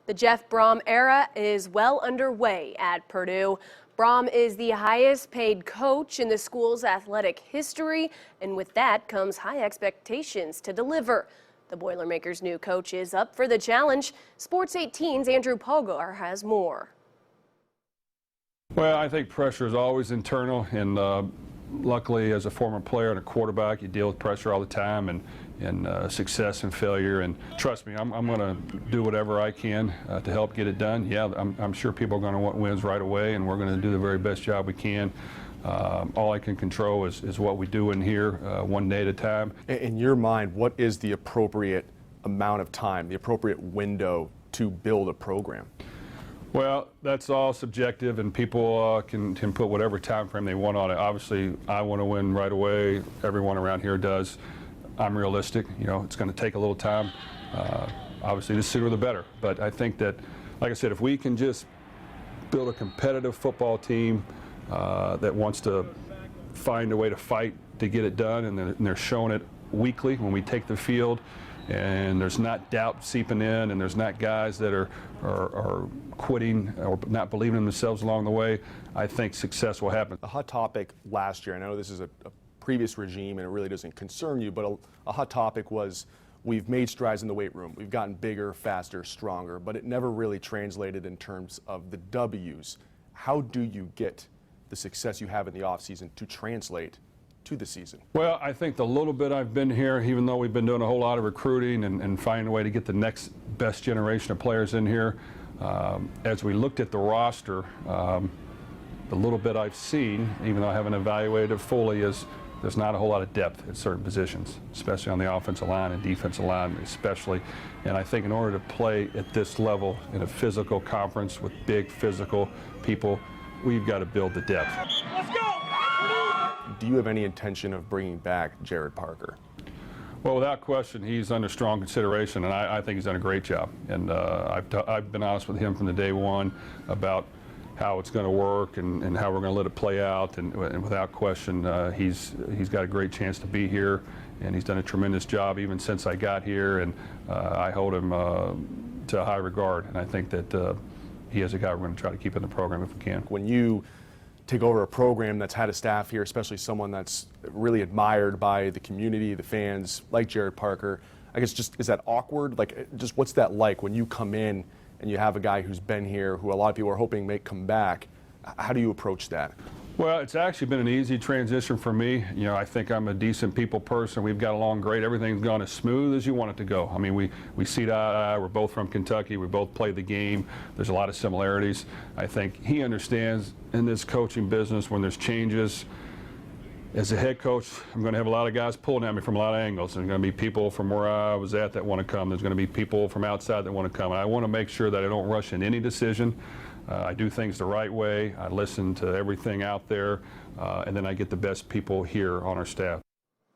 The Jeff Brohm era is well underway at Purdue. Brohm is the highest paid coach in the school's athletic history, and with that comes high expectations to deliver. The Boilermakers' new coach is up for the challenge. Sports 18's Andrew Pogar has more. Well, I think pressure is always internal, and luckily as a former player and a quarterback, you deal with pressure all the time and success and failure. And trust me, I'm going to do whatever I can to help get it done. Yeah, I'm sure people are going to want wins right away, and we're going to do the very best job we can. All I can control is what we do in here, one day at a time. In your mind, what is the appropriate amount of time, the appropriate window to build a program? Well, that's all subjective, and people can put whatever time frame they want on it. Obviously, I want to win right away. Everyone around here does. I'm realistic. You know, it's going to take a little time. Obviously, the sooner the better. But I think that, like I said, if we can just build a competitive football team that wants to find a way to fight to get it done, and they're showing it weekly when we take the field, and there's not doubt seeping in, and there's not guys that are quitting or not believing in themselves along the way, I think success will happen. A hot topic last year, I know this is a previous regime and it really doesn't concern you, but a hot topic was we've made strides in the weight room. We've gotten bigger, faster, stronger, but it never really translated in terms of the W's. How do you get the success you have in the offseason to translate to the season? Well, I think the little bit I've been here, even though we've been doing a whole lot of recruiting and finding a way to get the next best generation of players in here, as we looked at the roster, the little bit I've seen, even though I haven't evaluated it fully, is there's not a whole lot of depth at certain positions, especially on the offensive line and defensive line especially. And I think in order to play at this level in a physical conference with big physical people, we've got to build the depth. Let's go! Do you have any intention of bringing back Gerad Parker? Well, without question, he's under strong consideration, and I think he's done a great job. And I've been honest with him from the day one about how it's going to work and how we're going to let it play out. And without question, he's got a great chance to be here, and he's done a tremendous job even since I got here. And I hold him to a high regard, and I think that he is a guy we're going to try to keep in the program if we can. When you take over a program that's had a staff here, especially someone that's really admired by the community, the fans, like Gerad Parker, I guess just, is that awkward? Like, just what's that like when you come in and you have a guy who's been here, who a lot of people are hoping may come back? How do you approach that? Well, it's actually been an easy transition for me. You know, I think I'm a decent people person. We've got along great. Everything's gone as smooth as you want it to go. I mean, we see eye to eye. We're both from Kentucky. We both played the game. There's a lot of similarities. I think he understands in this coaching business when there's changes. As a head coach, I'm going to have a lot of guys pulling at me from a lot of angles. There's going to be people from where I was at that want to come. There's going to be people from outside that want to come. And I want to make sure that I don't rush in any decision. I do things the right way. I listen to everything out there, and then I get the best people here on our staff.